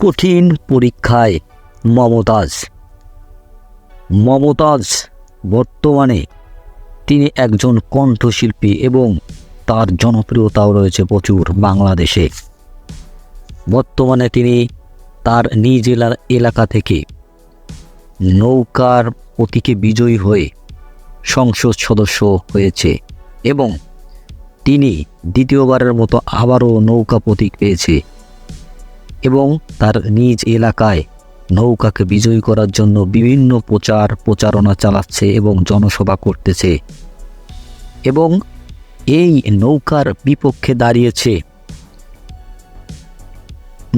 কঠিন পরীক্ষায় মমতাজ। মমতাজ বর্তমানে তিনি একজন কণ্ঠশিল্পী এবং তার জনপ্রিয়তাও রয়েছে প্রচুর বাংলাদেশে। বর্তমানে তিনি তার নিজ এলাকা থেকে নৌকার প্রতীকে বিজয়ী হয়ে সংসদ সদস্য হয়েছে এবং তিনি দ্বিতীয়বারের মতো আবারও নৌকা প্রতীক পেয়েছে এবং তার নিজ এলাকায় নৌকাকে বিজয়ী করার জন্য বিভিন্ন প্রচারণা চালাচ্ছে এবং জনসভা করতেছে এবং এই নৌকার বিপক্ষে দাঁড়িয়েছে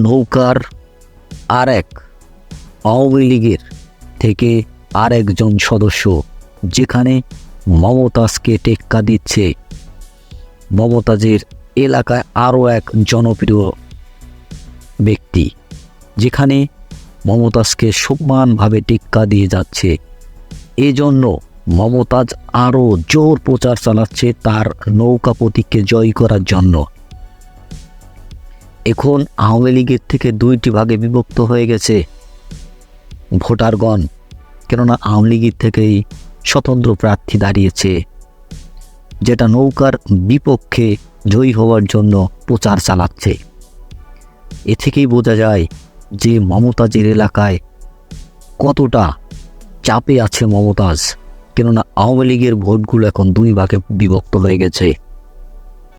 নৌকার আরেক আওয়ামী লীগের থেকে আরেকজন সদস্য, যেখানে মমতাজকে টেক্কা দিচ্ছে মমতাজের এলাকায় আরও এক জনপ্রিয় ব্যক্তি, যেখানে মমতাজকে সমানভাবে টেক্কা দিয়ে যাচ্ছে। এজন্য মমতাজ আরও জোর প্রচার চালাচ্ছে তার নৌকা প্রতীককে জয় করার জন্য। এখন আওয়ামী লীগের থেকে দুইটি ভাগে বিভক্ত হয়ে গেছে ভোটারগণ, কেননা আওয়ামী লীগের থেকেই স্বতন্ত্র প্রার্থী দাঁড়িয়েছে, যেটা নৌকার বিপক্ষে জয়ী হওয়ার জন্য প্রচার চালাচ্ছে। এ থেকেই বোঝা যায় যে মমতাজের এলাকায় কতটা চাপে আছে মমতাজ, কেননা আওয়ামী লীগের ভোটগুলো এখন দুই ভাগে বিভক্ত হয়ে গেছে।